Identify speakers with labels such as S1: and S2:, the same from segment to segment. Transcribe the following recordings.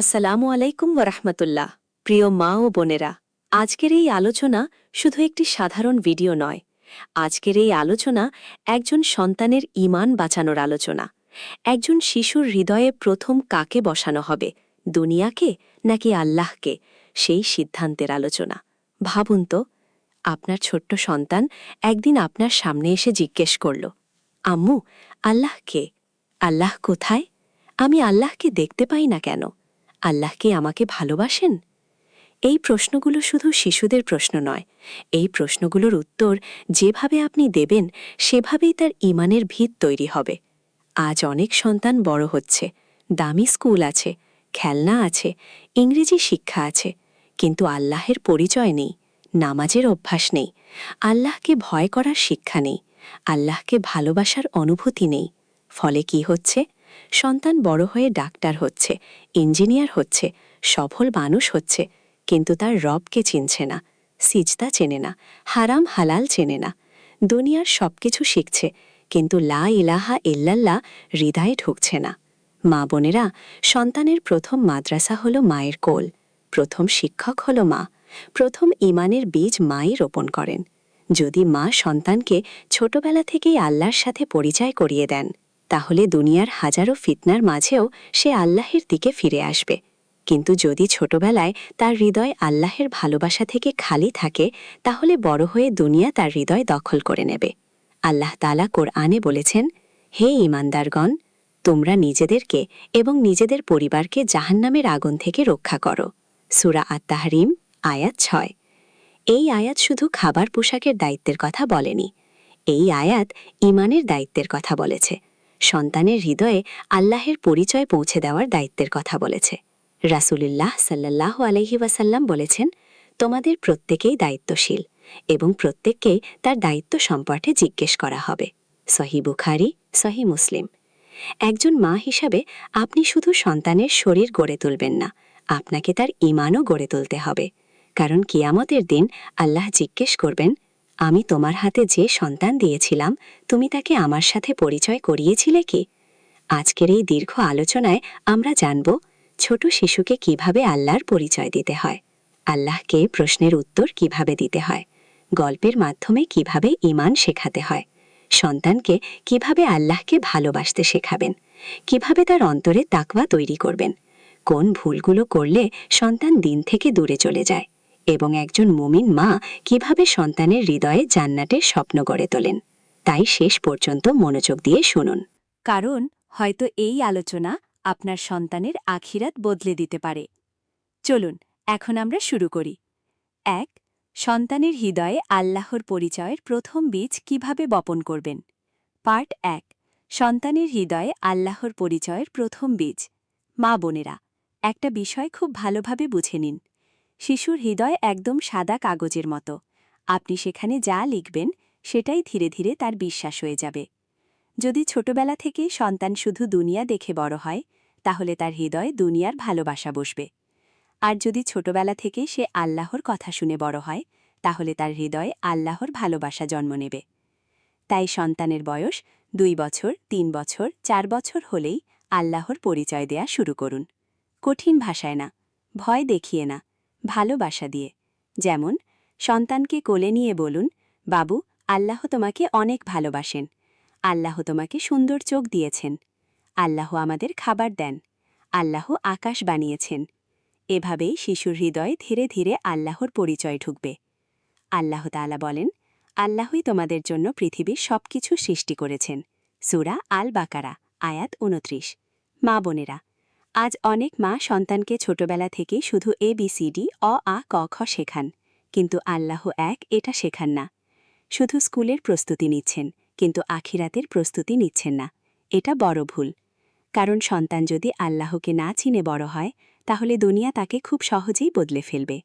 S1: আসসালামু আলাইকুম ওরহমতুল্লাহ। প্রিয় মা ও বোনেরা, আজকের এই আলোচনা শুধু একটি সাধারণ ভিডিও নয়। আজকের এই আলোচনা একজন সন্তানের ঈমান বাঁচানোর আলোচনা। একজন শিশুর হৃদয়ে প্রথম কাকে বসানো হবে, দুনিয়াকে নাকি আল্লাহকে, সেই সিদ্ধান্তের আলোচনা। ভাবুন তো, আপনার ছোট্ট সন্তান একদিন আপনার সামনে এসে জিজ্ঞেস করল, আম্মু, আল্লাহ কে? আল্লাহ কোথায়? আমি আল্লাহকে দেখতে পাই না কেন? আল্লাহ কি আমাকে ভালোবাসেন? এই প্রশ্নগুলো শুধু শিশুদের প্রশ্ন নয়। এই প্রশ্নগুলোর উত্তর যেভাবে আপনি দেবেন, সেভাবেই তার ঈমানের ভিত তৈরি হবে। আজ অনেক সন্তান বড় হচ্ছে, দামি স্কুল আছে, খেলনা আছে, ইংরেজি শিক্ষা আছে, কিন্তু আল্লাহের পরিচয় নেই, নামাজের অভ্যাস নেই, আল্লাহকে ভয় করার শিক্ষা নেই, আল্লাহকে ভালোবাসার অনুভূতি নেই। ফলে কি হচ্ছে? সন্তান বড় হয়ে ডাক্তার হচ্ছে, ইঞ্জিনিয়ার হচ্ছে, সফল মানুষ হচ্ছে, কিন্তু তার রবকে চিনছে না, সিজদা চেনে না, হারাম হালাল চেনে না। দুনিয়ার সবকিছু শিখছে, কিন্তু লা ইলাহা ইল্লাল্লাহ হৃদয়ে ঢুকছে না। মা বোনেরা, সন্তানের প্রথম মাদ্রাসা হল মায়ের কোল, প্রথম শিক্ষক হল মা, প্রথম ঈমানের বীজ মাই রোপণ করেন। যদি মা সন্তানকে ছোটবেলা থেকেই আল্লাহর সাথে পরিচয় করিয়ে দেন, তাহলে দুনিয়ার হাজারো ফিতনার মাঝেও সে আল্লাহের দিকে ফিরে আসবে। কিন্তু যদি ছোটবেলায় তার হৃদয় আল্লাহের ভালোবাসা থেকে খালি থাকে, তাহলে বড় হয়ে দুনিয়া তার হৃদয় দখল করে নেবে। আল্লাহ তাআলা কোরআনে বলেছেন, হে ঈমানদারগণ, তোমরা নিজেদেরকে এবং নিজেদের পরিবারকে জাহান্নামের আগুন থেকে রক্ষা করো। সূরা আত-তাহরিম, আয়াত ৬। এই আয়াত শুধু খাবার পোশাকের দায়িত্বের কথা বলেনি। এই আয়াত ঈমানের দায়িত্বের কথা বলেছে, সন্তানের হৃদয়ে আল্লাহের পরিচয় পৌঁছে দেওয়ার দায়িত্বের কথা বলেছে। রাসূলুল্লাহ সাল্লাল্লাহু আলাইহি ওয়াসাল্লাম বলেছেন, তোমাদের প্রত্যেকেই দায়িত্বশীল এবং প্রত্যেককেই তার দায়িত্ব সম্পর্কে জিজ্ঞেস করা হবে। সহিহ বুখারী, সহিহ মুসলিম। একজন মা হিসাবে আপনি শুধু সন্তানের শরীর গড়ে তুলবেন না, আপনাকে তার ঈমানও গড়ে তুলতে হবে। কারণ কিয়ামতের দিন আল্লাহ জিজ্ঞেস করবেন, আমি তোমার হাতে যে সন্তান দিয়েছিলাম, তুমি তাকে আমার সাথে পরিচয় করিয়েছিলে কি? আজকের এই দীর্ঘ আলোচনায় আমরা জানব ছোট শিশুকে কিভাবে আল্লাহর পরিচয় দিতে হয়, আল্লাহকে প্রশ্নের উত্তর কিভাবে দিতে হয়, গল্পের মাধ্যমে কিভাবে ঈমান শেখাতে হয়, সন্তানকে কিভাবে আল্লাহকে ভালোবাসতে শেখাবেন, কিভাবে তার অন্তরে তাকওয়া তৈরি করবেন, কোন ভুলগুলো করলে সন্তান দিন থেকে দূরে চলে যায়, এবং একজন মুমিন মা কিভাবে সন্তানের হৃদয়ে জান্নাতের স্বপ্ন গড়ে তোলেন। তাই শেষ পর্যন্ত মনোযোগ দিয়ে শুনুন।
S2: কারণ হয়তো এই আলোচনা আপনার সন্তানের আখিরাত বদলে দিতে পারে। চলুন এখন আমরা শুরু করি। ১. সন্তানের হৃদয়ে আল্লাহর পরিচয়ের প্রথম বীজ কিভাবে বপন করবেন। পার্ট ১. সন্তানের হৃদয়ে আল্লাহর পরিচয়ের প্রথম বীজ। মা বোনেরা, একটা বিষয় খুব ভালোভাবে বুঝে নিন। শিশুর হৃদয় একদম সাদা কাগজের মতো। আপনি সেখানে যা লিখবেন, সেটাই ধীরে ধীরে তার বিশ্বাস হয়ে যাবে। যদি ছোটবেলা থেকেই সন্তান শুধু দুনিয়া দেখে বড় হয়, তাহলে তার হৃদয়ে দুনিয়ার ভালোবাসা বসবে। আর যদি ছোটবেলা থেকে সে আল্লাহর কথা শুনে বড় হয়, তাহলে তার হৃদয়ে আল্লাহর ভালোবাসা জন্ম নেবে। তাই সন্তানের বয়স ২ বছর, ৩ বছর, ৪ বছর হলেই আল্লাহর পরিচয় দেয়া শুরু করুন। কঠিন ভাষায় না, ভয় দেখিয়ে না, ভালোবাসা দিয়ে। যেমন, সন্তানকে কোলে নিয়ে বলুন, বাবু, আল্লাহ তোমাকে অনেক ভালোবাসেন। আল্লাহ তোমাকে সুন্দর চোখ দিয়েছেন। আল্লাহ আমাদের খাবার দেন। আল্লাহ আকাশ বানিয়েছেন। এভাবেই শিশুর হৃদয়ে ধীরে ধীরে আল্লাহর পরিচয় ঢুকবে। আল্লাহ তাআলা বলেন, আল্লাহই তোমাদের জন্য পৃথিবীর সবকিছু সৃষ্টি করেছেন। সূরা আল বাকারা, আয়াত ২৯। মা বোনেরা, আজ অনেক মা সন্তানকে ছোটবেলা থেকেই শুধু ABCD অ আ ক খ শেখান, কিন্তু আল্লাহ এক এটা শেখান না। শুধু স্কুলের প্রস্তুতি নিচ্ছেন, কিন্তু আখিরাতের প্রস্তুতি নিচ্ছেন না। এটা বড় ভুল। কারণ সন্তান যদি আল্লাহকে না চিনে বড় হয়, তাহলে দুনিয়া তাকে খুব সহজেই বদলে ফেলবে।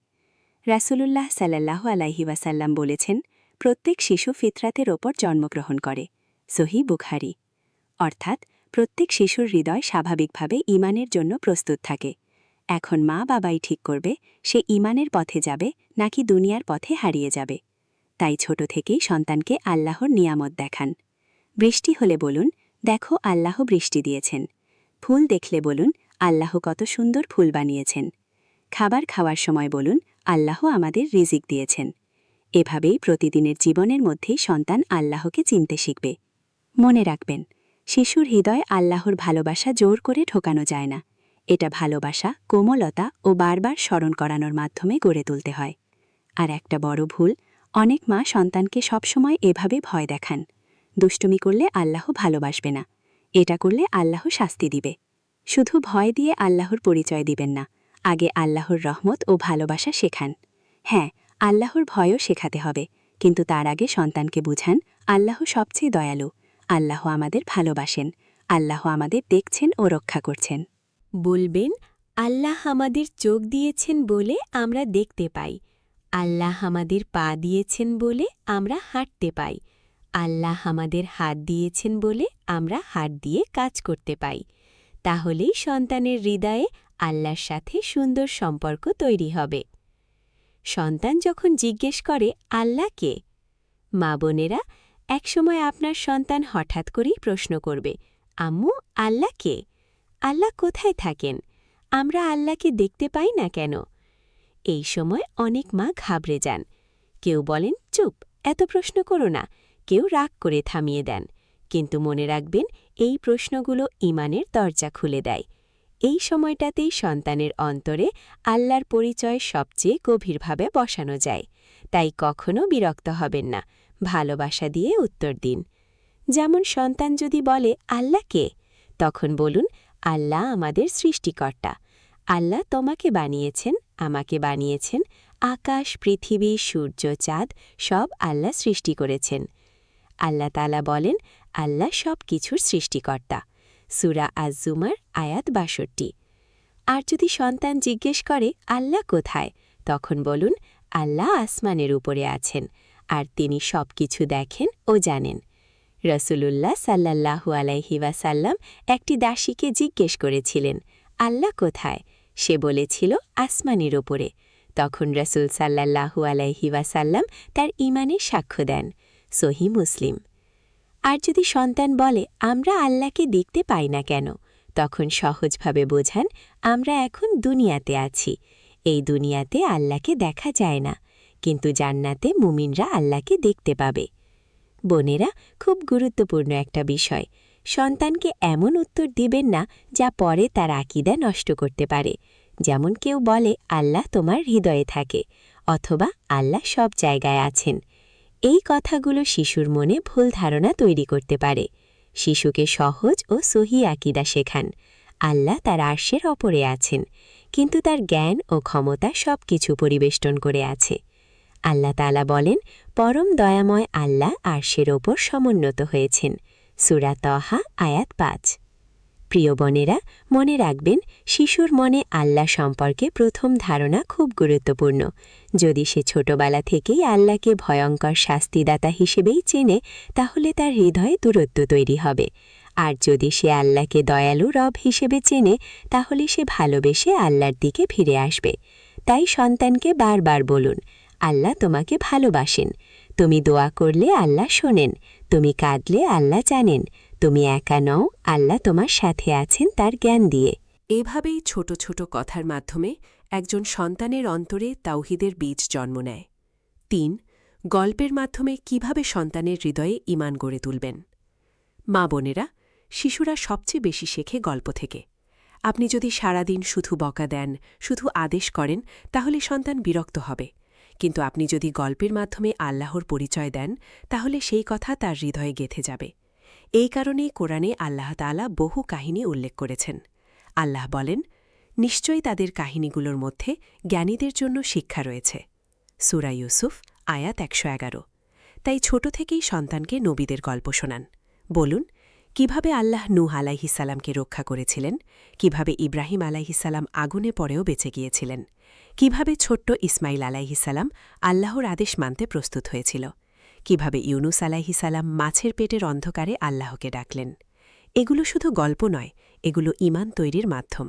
S2: রাসূলুল্লাহ সাল্লাল্লাহু আলাইহি ওয়াসাল্লাম বলেছেন, প্রত্যেক শিশু ফিতরাতের ওপর জন্মগ্রহণ করে। সহিহ বুখারী। অর্থাৎ প্রত্যেক শিশুর হৃদয় স্বাভাবিকভাবে ঈমানের জন্য প্রস্তুত থাকে। এখন মা বাবাই ঠিক করবে সে ঈমানের পথে যাবে নাকি দুনিয়ার পথে হারিয়ে যাবে। তাই ছোট থেকেই সন্তানকে আল্লাহর নিয়ামত দেখান। বৃষ্টি হলে বলুন, দেখো আল্লাহ বৃষ্টি দিয়েছেন। ফুল দেখলে বলুন, আল্লাহ কত সুন্দর ফুল বানিয়েছেন। খাবার খাওয়ার সময় বলুন, আল্লাহ আমাদের রিজিক দিয়েছেন। এভাবেই প্রতিদিনের জীবনের মধ্যেই সন্তান আল্লাহকে চিনতে শিখবে। মনে রাখবেন, শিশুর হৃদয়ে আল্লাহর ভালোবাসা জোর করে ঢোকানো যায় না। এটা ভালোবাসা, কোমলতা ও বারবার স্মরণ করানোর মাধ্যমে গড়ে তুলতে হয়। আর একটা বড় ভুল, অনেক মা সন্তানকে সবসময় এভাবে ভয় দেখান। দুষ্টুমি করলে আল্লাহ ভালোবাসবে না, এটা করলে আল্লাহ শাস্তি দিবে। শুধু ভয় দিয়ে আল্লাহর পরিচয় দিবেন না, আগে আল্লাহর রহমত ও ভালোবাসা শেখান। হ্যাঁ, আল্লাহর ভয়ও শেখাতে হবে, কিন্তু তার আগে সন্তানকে বুঝান আল্লাহ সবচেয়ে দয়ালু, আল্লাহ আমাদের ভালোবাসেন, আল্লাহ আমাদের দেখছেন ও রক্ষা করছেন।
S1: বলবেন, আল্লাহ আমাদের চোখ দিয়েছেন বলে আমরা দেখতে পাই, আল্লাহ আমাদের পা দিয়েছেন বলে আমরা হাঁটতে পাই, আল্লাহ আমাদের হাত দিয়েছেন বলে আমরা হাত দিয়ে কাজ করতে পাই। তাহলেই সন্তানের হৃদয়ে আল্লাহর সাথে সুন্দর সম্পর্ক তৈরি হবে। সন্তান যখন জিজ্ঞেস করে আল্লাহ কে, মা বোনেরা, একসময় আপনার সন্তান হঠাৎ করেই প্রশ্ন করবে, আম্মু, আল্লাহ কে? আল্লাহ কোথায় থাকেন? আমরা আল্লাহকে দেখতে পাই না কেন? এই সময় অনেক মা ঘাবড়ে যান। কেউ বলেন, চুপ, এত প্রশ্ন করো না। কেউ রাগ করে থামিয়ে দেন। কিন্তু মনে রাখবেন, এই প্রশ্নগুলো ঈমানের দরজা খুলে দেয়। এই সময়টাতেই সন্তানের অন্তরে আল্লাহর পরিচয় সবচেয়ে গভীরভাবে বসানো যায়। তাই কখনো বিরক্ত হবেন না, ভালোবাসা দিয়ে উত্তর দিন। যেমন সন্তান যদি বলে আল্লাহ কে, তখন বলুন, আল্লাহ আমাদের সৃষ্টিকর্তা। আল্লাহ তোমাকে বানিয়েছেন, আমাকে বানিয়েছেন। আকাশ, পৃথিবী, সূর্য, চাঁদ সব আল্লাহ সৃষ্টি করেছেন। আল্লাহ তাআলা বলেন, আল্লাহ সব কিছুর সৃষ্টিকর্তা। সূরা আজ-জুমার আয়াত ৬২। আর যদি সন্তান জিজ্ঞেস করে আল্লাহ কোথায়, তখন বলুন, আল্লাহ আসমানের উপরে আছেন, আর তিনি সব কিছু দেখেন ও জানেন। রাসূলুল্লাহ সাল্লাল্লাহু আলাইহি ওয়াসাল্লাম একটি দাসীকে জিজ্ঞেস করেছিলেন, আল্লাহ কোথায়? সে বলেছিল, আসমানের ওপরে। তখন রাসূল সাল্লাল্লাহু আলাইহি ওয়াসাল্লাম তার ঈমানের সাক্ষ্য দেন। সহিহ মুসলিম। আর যদি সন্তান বলে, আমরা আল্লাহকে দেখতে পাই না কেন, তখন সহজভাবে বোঝান, আমরা এখন দুনিয়াতে আছি। এই দুনিয়াতে আল্লাহকে দেখা যায় না, কিন্তু জান্নাতে মুমিনরা আল্লাহকে দেখতে পাবে। বোনেরা, খুব গুরুত্বপূর্ণ একটা বিষয়, সন্তানকে এমন উত্তর দিবেন না যা পরে তার আকীদা নষ্ট করতে পারে। যেমন কেউ বলে, আল্লাহ তোমার হৃদয়ে থাকে, অথবা আল্লাহ সব জায়গায় আছেন। এই কথাগুলো শিশুর মনে ভুল ধারণা তৈরি করতে পারে। শিশুকে সহজ ও সহিহ আকীদা শেখান। আল্লাহ তার আরশের ওপরে আছেন, কিন্তু তার জ্ঞান ও ক্ষমতা সব কিছু পরিবেষ্টন করে আছে। আল্লাহ তাআলা বলেন, পরম দয়াময় আল্লাহ আরশের ওপর সমুন্নত হয়েছেন। সূরা তহা আয়াত ৫। প্রিয় বোনেরা, মনে রাখবেন, শিশুর মনে আল্লাহ সম্পর্কে প্রথম ধারণা খুব গুরুত্বপূর্ণ। যদি সে ছোটবেলা থেকেই আল্লাহকে ভয়ঙ্কর শাস্তিদাতা হিসেবেই চেনে, তাহলে তার হৃদয়ে দূরত্ব তৈরি হবে। আর যদি সে আল্লাহকে দয়ালু রব হিসেবে চেনে, তাহলে সে ভালোবেসে আল্লাহর দিকে ফিরে আসবে। তাই সন্তানকে বারবার বলুন, আল্লাহ তোমাকে ভালোবাসেন। তুমি দোয়া করলে আল্লাহ শোনেন, তুমি কাঁদলে আল্লাহ জানেন, তুমি একা নও, আল্লাহ তোমার সাথে আছেন তার জ্ঞান দিয়ে।
S3: এভাবেই ছোট ছোট কথার মাধ্যমে একজন সন্তানের অন্তরে তাওহীদের বীজ জন্ম নেয়। ৩. গল্পের মাধ্যমে কিভাবে সন্তানের হৃদয়ে ঈমান গড়ে তুলবেন। মা বোনেরা, শিশুরা সবচেয়ে বেশি শেখে গল্প থেকে। আপনি যদি সারাদিন শুধু বকা দেন, শুধু আদেশ করেন, তাহলে সন্তান বিরক্ত হবে। কিন্তু আপনি যদি গল্পের মাধ্যমে আল্লাহর পরিচয় দেন, তাহলে সেই কথা তার হৃদয়ে গেঁথে যাবে। এই কারণেই কোরআনে আল্লাহ তাআলা বহু কাহিনী উল্লেখ করেছেন। আল্লাহ বলেন, নিশ্চয়ই তাদের কাহিনীগুলোর মধ্যে জ্ঞানীদের জন্য শিক্ষা রয়েছে। সূরা ইউসুফ আয়াত ১১১। তাই ছোট থেকেই সন্তানকে নবীদের গল্প শোনান। বলুন, কিভাবে আল্লাহ নূহ আলাইহিসসালামকে রক্ষা করেছিলেন, কিভাবে ইব্রাহিম আলাইহিসসালাম আগুনে পড়েও বেঁচে গিয়েছিলেন, কিভাবে ছোট্ট ইসমাইল আলাইহিসসালাম আল্লাহর আদেশ মানতে প্রস্তুত হয়েছিল, কিভাবে ইউনুস আলাইহিসসালাম মাছের পেটের অন্ধকারে আল্লাহকে ডাকলেন। এগুলো শুধু গল্প নয়, এগুলো ঈমান তৈরির মাধ্যম।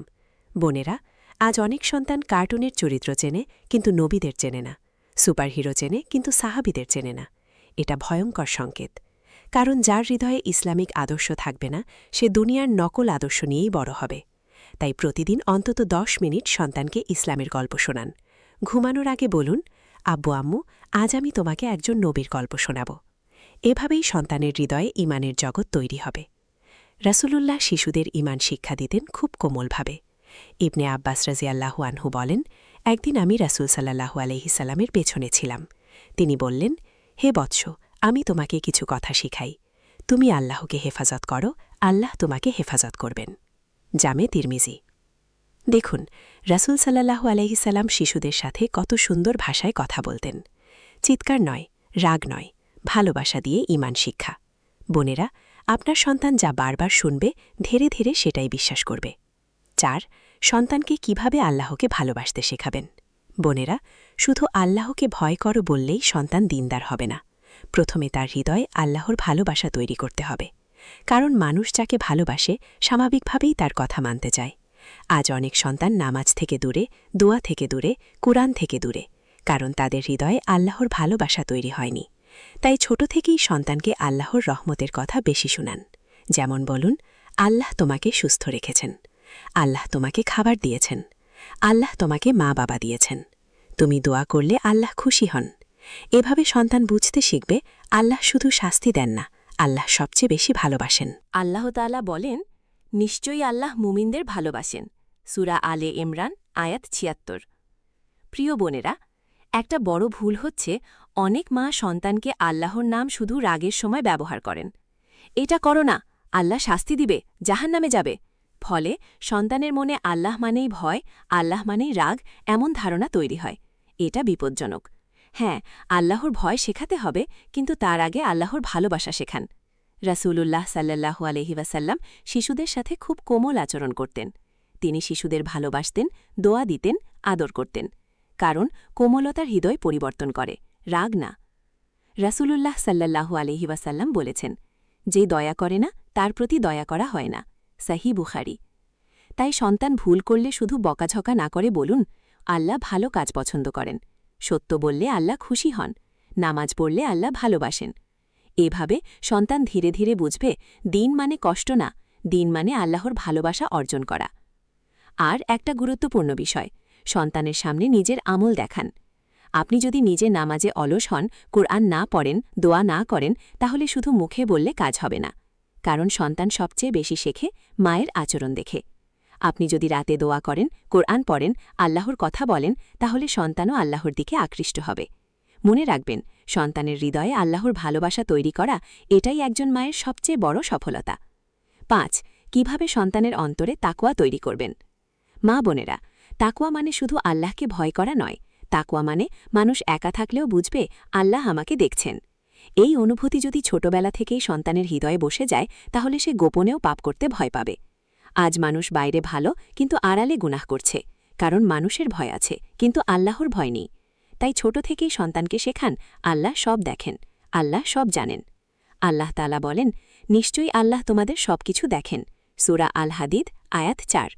S3: বোনেরা, আজ অনেক সন্তান কার্টুনের চরিত্র চেনে, কিন্তু নবীদের চেনে না। সুপারহিরো চেনে, কিন্তু সাহাবীদের চেনে না। এটা ভয়ঙ্কর সংকেত। কারণ যার হৃদয়ে ইসলামিক আদর্শ থাকবে না, সে দুনিয়ার নকল আদর্শ নিয়েই বড় হবে। তাই প্রতিদিন অন্তত 10 মিনিট সন্তানকে ইসলামের গল্প শোনান। ঘুমানোর আগে বলুন, আব্বু আম্মু, আজ আমি তোমাকে একজন নবীর গল্প শোনাব। এভাবেই সন্তানের হৃদয়ে ঈমানের জগৎ তৈরি হবে। রাসূলুল্লাহ শিশুদের ঈমান শিক্ষা দিতেন খুব কোমলভাবে। ইবনে আব্বাস রাযিয়াল্লাহু আনহু বলেন, একদিন আমি রাসূল সাল্লাল্লাহু আলাইহি সাল্লামের পেছনে ছিলাম। তিনি বললেন, হে বৎস, আমি তোমাকে কিছু কথা শিখাই। তুমি আল্লাহকে হেফাজত করো, আল্লাহ তোমাকে হেফাজত করবেন। জামে তিরমিজি। দেখুন, রাসূল সাল্লাল্লাহু আলাইহি সাল্লাম শিশুদের সাথে কত সুন্দর ভাষায় কথা বলতেন। চিৎকার নয়, রাগ নয়, ভালোবাসা দিয়ে ঈমান শিক্ষা। বোনেরা, আপনার সন্তান যা বারবার শুনবে, ধীরে ধীরে সেটাই বিশ্বাস করবে। 4. সন্তানকে কিভাবে আল্লাহকে ভালোবাসতে শেখাবেন। বোনেরা, শুধু আল্লাহকে ভয় করো বললেই সন্তান দিনদার হবে না। প্রথমে তার হৃদয়ে আল্লাহর ভালোবাসা তৈরি করতে হবে। কারণ মানুষ যাকে ভালোবাসে স্বাভাবিকভাবেই তার কথা মানতে চায়। আজ অনেক সন্তান নামাজ থেকে দূরে, দোয়া থেকে দূরে, কুরআন থেকে দূরে, কারণ তাদের হৃদয়ে আল্লাহর ভালোবাসা তৈরি হয়নি। তাই ছোট থেকেই সন্তানকে আল্লাহর রহমতের কথা বেশি শুনান। যেমন বলুন, আল্লাহ তোমাকে সুস্থ রেখেছেন, আল্লাহ তোমাকে খাবার দিয়েছেন, আল্লাহ তোমাকে মা বাবা দিয়েছেন, তুমি দোয়া করলে আল্লাহ খুশি হন। এভাবে সন্তান বুঝতে শিখবে আল্লাহ শুধু শাস্তি দেন না, আল্লাহ সবচেয়ে বেশি ভালোবাসেন।
S1: আল্লাহ তাআলা বলেন, নিশ্চয়ই আল্লাহ মুমিনদের ভালোবাসেন। সূরা আলে ইমরান আয়াত ৭৬। প্রিয় বোনেরা, একটা বড় ভুল হচ্ছে অনেক মা সন্তানকে আল্লাহর নাম শুধু রাগের সময় ব্যবহার করেন। এটা করো না, আল্লাহ শাস্তি দিবে, জাহান্নামে যাবে। ফলে সন্তানের মনে আল্লাহ মানেই ভয়, আল্লাহ মানেই রাগ এমন ধারণা তৈরি হয়। এটা বিপজ্জনক। হ্যাঁ, আল্লাহর ভয় শেখাতে হবে, কিন্তু তার আগে আল্লাহর ভালোবাসা শেখান। রাসূলুল্লাহ সাল্লাল্লাহু আলাইহি ওয়াসাল্লাম শিশুদের সাথে খুব কোমল আচরণ করতেন। তিনি শিশুদের ভালোবাসতেন, দোয়া দিতেন, আদর করতেন। কারণ কোমলতার হৃদয় পরিবর্তন করে, রাগ না। রাসূলুল্লাহ সাল্লাল্লাহু আলাইহি ওয়াসাল্লাম বলেছেন, যে দয়া করে না তার প্রতি দয়া করা হয় না। সহিহ বুখারী। তাই সন্তান ভুল করলে শুধু বকাঝকা না করে বলুন, আল্লাহ ভালো কাজ পছন্দ করেন। সত্য বললে আল্লাহ খুশি হন, নামাজ পড়লে আল্লাহ ভালোবাসেন। এভাবে সন্তান ধীরে ধীরে বুঝবে দিন মানে কষ্ট না, দিন মানে আল্লাহর ভালোবাসা অর্জন করা। আর একটা গুরুত্বপূর্ণ বিষয়, সন্তানের সামনে নিজের আমল দেখান। আপনি যদি নিজে নামাজে অলস হন, কুরআন না পড়েন, দোয়া না করেন, তাহলে শুধু মুখে বললে কাজ হবে না। কারণ সন্তান সবচেয়ে বেশি শেখে মায়ের আচরণ দেখে। আপনি যদি রাতে দোয়া করেন, কোরআন পড়েন, আল্লাহর কথা বলেন, তাহলে সন্তানও আল্লাহর দিকে আকৃষ্ট হবে। মনে রাখবেন, সন্তানের হৃদয়ে আল্লাহর ভালোবাসা তৈরি করা এটাই একজন মায়ের সবচেয়ে বড় সফলতা। 5. কিভাবে সন্তানের অন্তরে তাকওয়া তৈরি করবেন। মা বোনেরা, তাকওয়া মানে শুধু আল্লাহকে ভয় করা নয়। তাকওয়া মানে মানুষ একা থাকলেও বুঝবে আল্লাহ আমাকে দেখছেন। এই অনুভূতি যদি ছোটবেলা থেকেই সন্তানের হৃদয়ে বসে যায়, তাহলে সে গোপনেও পাপ করতে ভয় পাবে। আজ মানুষ বাইরে ভালো, কিন্তু আড়ালে গুনাহ করছে। কারণ মানুষের ভয় আছে, কিন্তু আল্লাহর ভয় নেই। তাই ছোট থেকেই সন্তানকে শেখান, আল্লাহ সব দেখেন, আল্লাহ সব জানেন। আল্লাহ তাআলা বলেন, নিশ্চয়ই আল্লাহ তোমাদের সবকিছু দেখেন। সূরা আল হাদিদ আয়াত 4।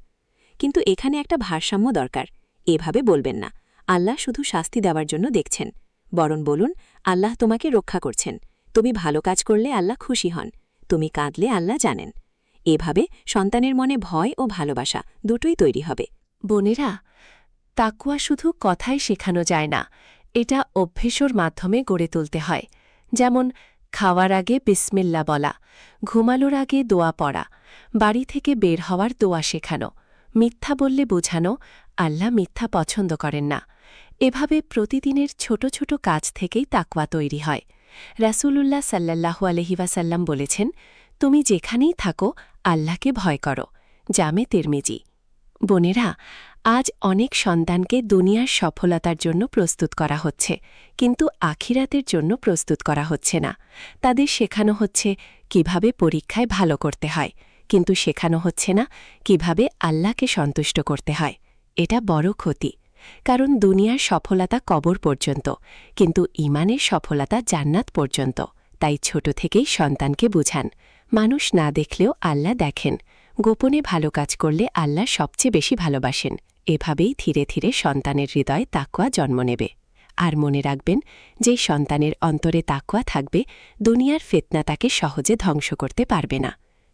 S1: কিন্তু এখানে একটা ভারসাম্য দরকার। এভাবে বলবেন না, আল্লাহ শুধু শাস্তি দেওয়ার জন্য দেখছেন। বরং বলুন, আল্লাহ তোমাকে রক্ষা করছেন। তুমি ভালো কাজ করলে আল্লাহ খুশি হন, তুমি কাঁদলে আল্লাহ জানেন। এভাবে সন্তানের মনে ভয় ও ভালোবাসা দুটোই তৈরি হবে। বোনেরা, তাকওয়া শুধু কথায় শেখানো যায় না, এটা অভ্যেসের মাধ্যমে গড়ে তুলতে হয়। যেমন খাওয়ার আগে বিসমিল্লাহ বলা, ঘুমানোর আগে দোয়া পড়া, বাড়ি থেকে বের হওয়ার দোয়া শেখানো, মিথ্যা বললে বোঝানো আল্লাহ মিথ্যা পছন্দ করেন না। এভাবে প্রতিদিনের ছোট ছোট কাজ থেকেই তাকওয়া তৈরি হয়। রাসূলুল্লাহ সাল্লাল্লাহু আলাইহি ওয়াসাল্লাম বলেছেন, তুমি যেখানেই থাকো আল্লাহকে ভয় করো। জামে তিরমিজি। বোনেরা, আজ অনেক সন্তানকে দুনিয়ার সফলতার জন্য প্রস্তুত করা হচ্ছে, কিন্তু আখিরাতের জন্য প্রস্তুত করা হচ্ছে না। তাদের শেখানো হচ্ছে কিভাবে পরীক্ষায় ভালো করতে হয়, কিন্তু শেখানো হচ্ছে না কিভাবে আল্লাহকে সন্তুষ্ট করতে হয়। এটা বড় ক্ষতি। কারণ দুনিয়ার সফলতা কবর পর্যন্ত, কিন্তু ঈমানের সফলতা জান্নাত পর্যন্ত। তাই ছোট থেকেই সন্তানকে বুঝান, মানুষ না দেখলেও আল্লাহ দেখেন। গোপনে ভালো কাজ করলে আল্লাহ সবচেয়ে বেশি ভালোবাসেন। এভাবেই ধীরে ধীরে সন্তানের হৃদয়ে তাকওয়া জন্ম নেবে। আর মনে রাখবেন, যে সন্তানের অন্তরে তাকওয়া থাকবে, দুনিয়ার ফিতনা তাকে সহজে ধ্বংস করতে পারবে না।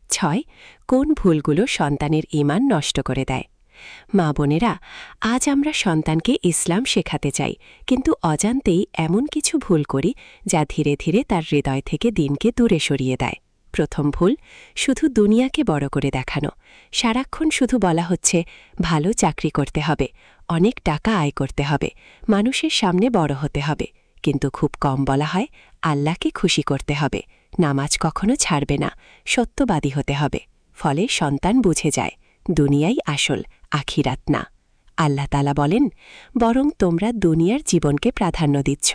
S3: 6. কোন ভুলগুলো সন্তানের ঈমান নষ্ট করে দেয়? মা বোনেরা, আজ আমরা সন্তানকে ইসলাম শেখাতে চাই, কিন্তু অজান্তেই এমন কিছু ভুল করি যা ধীরে ধীরে তার হৃদয় থেকে দিনকে দূরে সরিয়ে দেয়। প্রথম ভুল, শুধু দুনিয়াকে বড় করে দেখানো। সারাক্ষণ শুধু বলা হচ্ছে ভালো চাকরি করতে হবে, অনেক টাকা আয় করতে হবে, মানুষের সামনে বড় হতে হবে, কিন্তু খুব কম বলা হয় আল্লাহকে খুশি করতে হবে, নামাজ কখনো ছাড়বে না, সত্যবাদী হতে হবে। ফলে সন্তান বুঝে যায় দুনিয়াই আসল, আখিরাত না। আল্লাহ তাআলা বলেন, বরং তোমরা দুনিয়ার জীবনকে প্রাধান্য দিচ্ছ,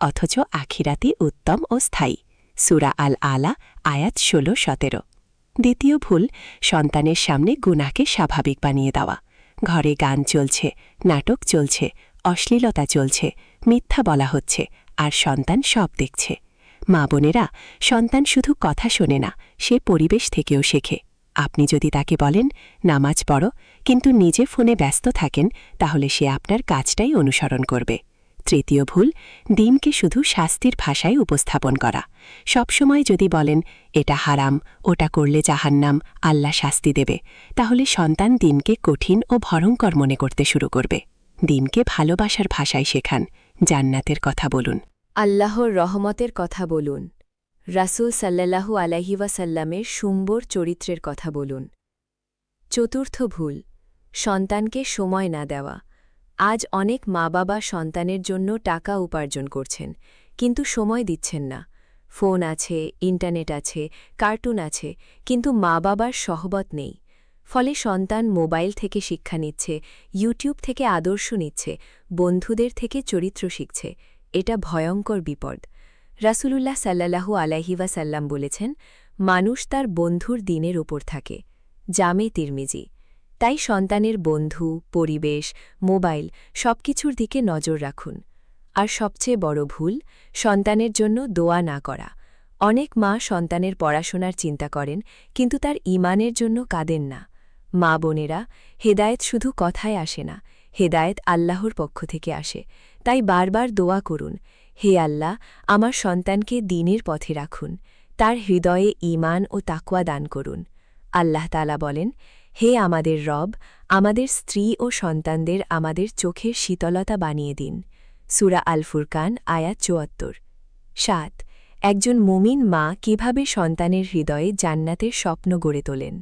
S3: অথচ আখিরাতই উত্তম ও স্থায়ী। সূরা আল আলা আয়াত 16-17। দ্বিতীয় ভুল, সন্তানের সামনে গুনাহকে স্বাভাবিক বানিয়ে দেওয়া। ঘরে গান চলছে, নাটক চলছে, অশ্লীলতা চলছে, মিথ্যা বলা হচ্ছে, আর সন্তান সব দেখছে। মা বোনেরা, সন্তান শুধু কথা শোনে না, সে পরিবেশ থেকেও শেখে। আপনি যদি তাকে বলেন নামাজ পড়ো, কিন্তু নিজে ফোনে ব্যস্ত থাকেন, তাহলে সে আপনার কাজটাই অনুসরণ করবে। তৃতীয় ভুল, দিনকে শুধু শাস্তির ভাষায় উপস্থাপন করা। সবসময় যদি বলেন এটা হারাম, ওটা করলে জাহান্নাম, আল্লাহ শাস্তি দেবে, তাহলে সন্তান দিনকে কঠিন ও ভয়ঙ্কর মনে করতে শুরু করবে। দিনকে ভালোবাসার ভাষায় শেখান, জান্নাতের কথা বলুন,
S2: আল্লাহর রহমতের কথা বলুন, রাসূল সাল্লাল্লাহু আলাইহি ওয়াসাল্লামের সুন্দর চরিত্রের কথা বলুন। চতুর্থ ভুল, সন্তানকে সময় না দেওয়া। আজ অনেক মা বাবা সন্তানের জন্য টাকা উপার্জন করছেন, কিন্তু সময় দিচ্ছেন না। ফোন আছে, ইন্টারনেট আছে, কার্টুন আছে, কিন্তু মা বাবার সহবত নেই। ফলে সন্তান মোবাইল থেকে শিক্ষা নিচ্ছে, ইউটিউব থেকে আদর্শ নিচ্ছে, বন্ধুদের থেকে চরিত্র শিখছে। এটা ভয়ঙ্কর বিপদ। রাসূলুল্লাহ সাল্লাল্লাহু আলাইহি ওয়াসাল্লাম বলেছেন, মানুষ তার বন্ধুর দিনের ওপর থাকে। জামে তিরমিজি। তাই সন্তানের বন্ধু, পরিবেশ, মোবাইল সবকিছুর দিকে নজর রাখুন। আর সবচেয়ে বড় ভুল, সন্তানের জন্য দোয়া না করা। অনেক মা সন্তানের পড়াশোনার চিন্তা করেন, কিন্তু তার ঈমানের জন্য কাঁদেন না। মা বোনেরা, হেদায়েত শুধু কথায় আসে না, হেদায়েত আল্লাহর পক্ষ থেকে আসে। তাই বারবার দোয়া করুন, হে আল্লাহ, আমার সন্তানকে দ্বীনের পথে রাখুন, তার হৃদয়ে ঈমান ও তাকওয়া দান করুন। আল্লাহ তাআলা বলেন, হে আমাদের রব, আমাদের স্ত্রী ও সন্তানদের আমাদের চোখের শীতলতা বানিয়ে দিন। সূরা আল ফুরকান আয়াত ৭৪। ৭. একজন মুমিন মা কিভাবে সন্তানের হৃদয়ে জান্নাতের স্বপ্ন গড়ে তোলেন?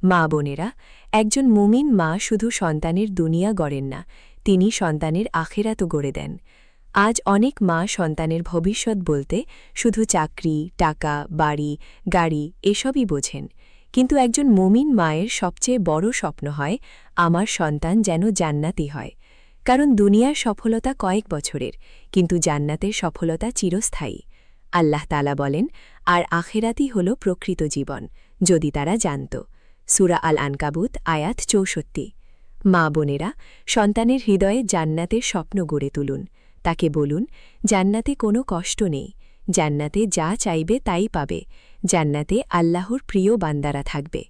S2: মা বোনেরা, একজন মুমিন মা শুধু সন্তানের দুনিয়া গড়েন না, তিনি সন্তানের আখিরাতও গড়ে দেন। আজ অনেক মা সন্তানের ভবিষ্যৎ বলতে শুধু চাকরি, টাকা, বাড়ি, গাড়ি এসবই বোঝেন। কিন্তু একজন মুমিন মায়ের সবচেয়ে বড় স্বপ্ন হয়, আমার সন্তান যেন জান্নাতি হয়। কারণ দুনিয়ার সফলতা কয়েক বছরের, কিন্তু জান্নাতের সফলতা চিরস্থায়ী। আল্লাহ তাআলা বলেন, আর আখিরাতই হল প্রকৃত জীবন, যদি তারা জানত। সূরা আল আনকাবুত আয়াত ৬৪। মা বোনেরা, সন্তানের হৃদয়ে জান্নাতের স্বপ্ন গড়ে তুলুন। তাকে বলুন, জান্নাতে কোনো কষ্ট নেই, জান্নাতে যা চাইবে তাই পাবে, জান্নাতে আল্লাহর প্রিয় বান্দারা থাকবে।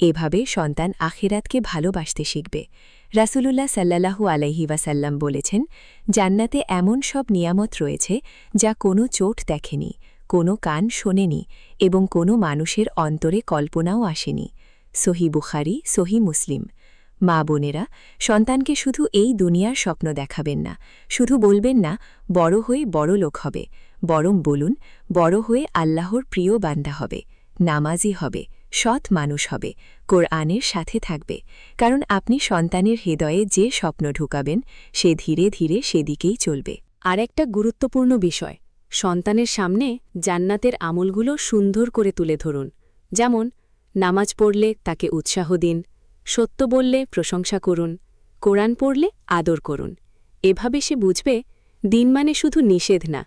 S2: এভাবে সন্তান আখিরাতকে ভালোবাসতে শিখবে। রাসূলুল্লাহ সাল্লাল্লাহু আলাইহি ওয়াসাল্লাম বলেছেন, জান্নাতে এমন সব নিয়ামত রয়েছে যা কোনো চোট দেখেনি, কোনো কান শোনেনি এবং কোনো মানুষের অন্তরে কল্পনাও আসেনি। সহিহ বুখারী, সহিহ মুসলিম। মা বোনেরা, সন্তানকে শুধু এই দুনিয়ার স্বপ্ন দেখাবেন না, শুধু বলবেন না বড় হয়ে বড় লোক হবে, বরং বলুন বড় হয়ে আল্লাহর প্রিয় বান্দা হবে, নামাজি হবে, সৎ মানুষ হবে, কোরআনের সাথে থাকবে। কারণ আপনি সন্তানের হৃদয়ে যে স্বপ্ন ঢুকাবেন, সে ধীরে ধীরে সেদিকেই চলবে। আর একটা গুরুত্বপূর্ণ বিষয়, সন্তানের সামনে জান্নাতের আমলগুলো সুন্দর করে তুলে ধরুন। যেমন নামাজ পড়লে তাকে উৎসাহ দিন, সত্য বললে প্রশংসা করুন, কোরআন পড়লে আদর করুন। এভাবে সে বুঝবে দিন মানে শুধু নিষেধ না,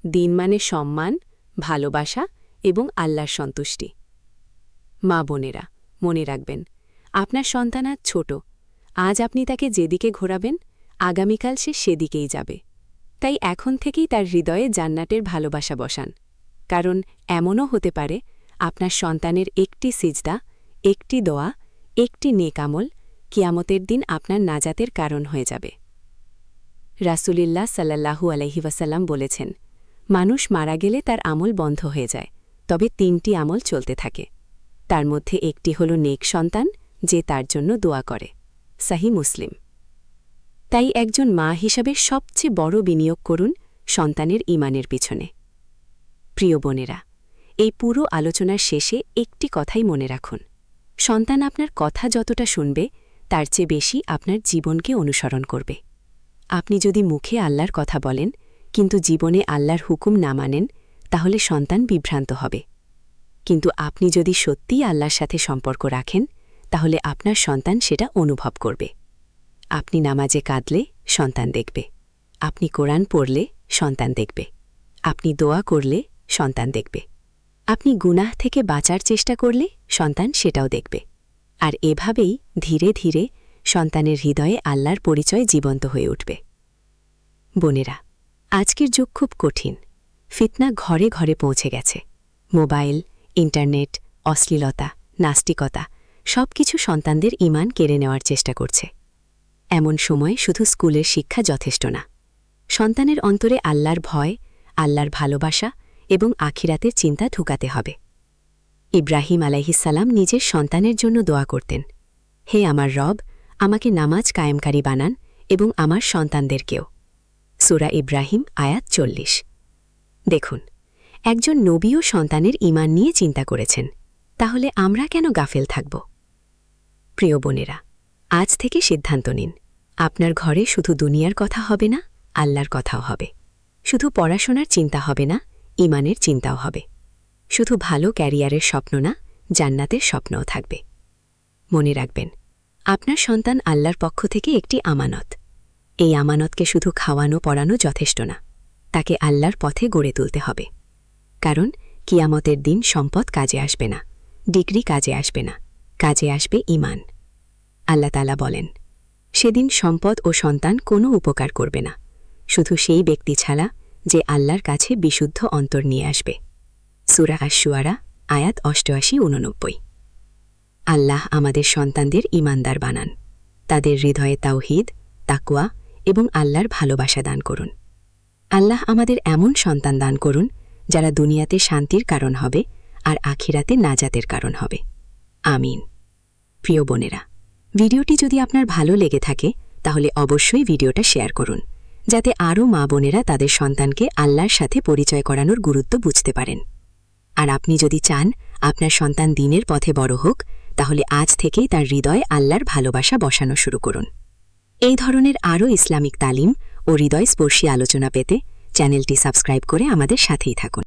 S2: দিন মানে সম্মান, ভালোবাসা এবং আল্লাহর সন্তুষ্টি। মা বোনেরা, মনে রাখবেন, আপনার সন্তান আজ ছোট, আজ আপনি তাকে যেদিকে ঘোরাবেন, আগামীকাল সে সেদিকেই যাবে। তাই এখন থেকেই তার হৃদয়ে জান্নাতের ভালোবাসা বসান। কারণ এমনও হতে পারে আপনার সন্তানের একটি সিজদা, একটি দোয়া, একটি নেক আমল কিয়ামতের দিন আপনার নাজাতের কারণ হয়ে যাবে। রাসূলুল্লাহ সাল্লাল্লাহু আলাইহি ওয়াসাল্লাম বলেছেন, মানুষ মারা গেলে তার আমল বন্ধ হয়ে যায়, তবে ৩টি আমল চলতে থাকে।
S3: তার মধ্যে একটি হল নেক সন্তান যে তার জন্য দোয়া করে। সাহি মুসলিম। তাই একজন মা হিসাবে সবচেয়ে বড় বিনিয়োগ করুন সন্তানের ঈমানের পিছনে। প্রিয় বোনেরা, এই পুরো আলোচনার শেষে একটি কথাই মনে রাখুন, সন্তান আপনার কথা যতটা শুনবে তার চেয়ে বেশি আপনার জীবনকে অনুসরণ করবে। আপনি যদি মুখে আল্লাহর কথা বলেন কিন্তু জীবনে আল্লাহর হুকুম না মানেন, তাহলে সন্তান বিভ্রান্ত হবে। কিন্তু আপনি যদি সত্যিই আল্লাহর সাথে সম্পর্ক রাখেন, তাহলে আপনার সন্তান সেটা অনুভব করবে। আপনি নামাজে কাঁদলে সন্তান দেখবে, আপনি কোরআন পড়লে সন্তান দেখবে, আপনি দোয়া করলে সন্তান দেখবে, আপনি গুনাহ থেকে বাঁচার চেষ্টা করলে সন্তান সেটাও দেখবে। আর এভাবেই ধীরে ধীরে সন্তানের হৃদয়ে আল্লাহর পরিচয় জীবন্ত হয়ে উঠবে। বোনেরা, আজকের যুগ খুব কঠিন। ফিতনা ঘরে ঘরে পৌঁছে গেছে। মোবাইল, ইন্টারনেট, অশ্লীলতা, নাস্তিকতা সবকিছু সন্তানদের ঈমান কেড়ে নেওয়ার চেষ্টা করছে। এমন সময় শুধু স্কুলের শিক্ষা যথেষ্ট না। সন্তানের অন্তরে আল্লাহর ভয়, আল্লাহর ভালোবাসা এবং আখিরাতের চিন্তা ঢুকাতে হবে। ইব্রাহিম আলাইহিসসালাম নিজের সন্তানের জন্য দোয়া করতেন, হে আমার রব, আমাকে নামাজ কায়েমকারী বানান এবং আমার সন্তানদেরকেও। সূরা ইব্রাহিম আয়াত 40। দেখুন, একজন নবীও সন্তানের ঈমান নিয়ে চিন্তা করেছেন, তাহলে আমরা কেন গাফেল থাকব? প্রিয় বোনেরা, আজ থেকে সিদ্ধান্ত নিন, আপনার ঘরে শুধু দুনিয়ার কথা হবে না, আল্লাহর কথাও হবে। শুধু পড়াশোনার চিন্তা হবে না, ঈমানের চিন্তাও হবে। শুধু ভালো ক্যারিয়ারের স্বপ্ন না, জান্নাতের স্বপ্নও থাকবে। মনে রাখবেন, আপনার সন্তান আল্লাহর পক্ষ থেকে একটি আমানত। এই আমানতকে শুধু খাওয়ানো পড়ানো যথেষ্ট না, তাকে আল্লাহর পথে গড়ে তুলতে হবে। কারণ কিয়ামতের দিন সম্পদ কাজে আসবে না, ডিগ্রি কাজে আসবে না, কাজে আসবে ঈমান। আল্লাহ তাআলা বলেন, সেদিন সম্পদ ও সন্তান কোনো উপকার করবে না, শুধু সেই ব্যক্তি ছাড়া যে আল্লাহর কাছে বিশুদ্ধ অন্তর নিয়ে আসবে। সূরা আশ-শুআরা আয়াত ৮৮-৮৯। আল্লাহ আমাদের সন্তানদের ঈমানদার বানান, তাদের হৃদয়ে তাওহীদ, তাকওয়া এবং আল্লাহর ভালোবাসা দান করুন। আল্লাহ আমাদের এমন সন্তান দান করুন যারা দুনিয়াতে শান্তির কারণ হবে আর আখিরাতে নাজাতের কারণ হবে। আমিন। প্রিয় বোনেরা, ভিডিওটি যদি আপনার ভালো লেগে থাকে তাহলে অবশ্যই ভিডিওটা শেয়ার করুন, যাতে আরও মা বোনেরা তাদের সন্তানকে আল্লাহর সাথে পরিচয় করানোর গুরুত্ব বুঝতে পারেন। আর আপনি যদি চান আপনার সন্তান দ্বীনের পথে বড় হোক, তাহলে আজ থেকেই তার হৃদয়ে আল্লাহর ভালোবাসা বসানো শুরু করুন। এই ধরনের আরও ইসলামিক তালিম ও হৃদয়স্পর্শী আলোচনা পেতে চ্যানেলটি সাবস্ক্রাইব করে আমাদের সাথেই থাকুন।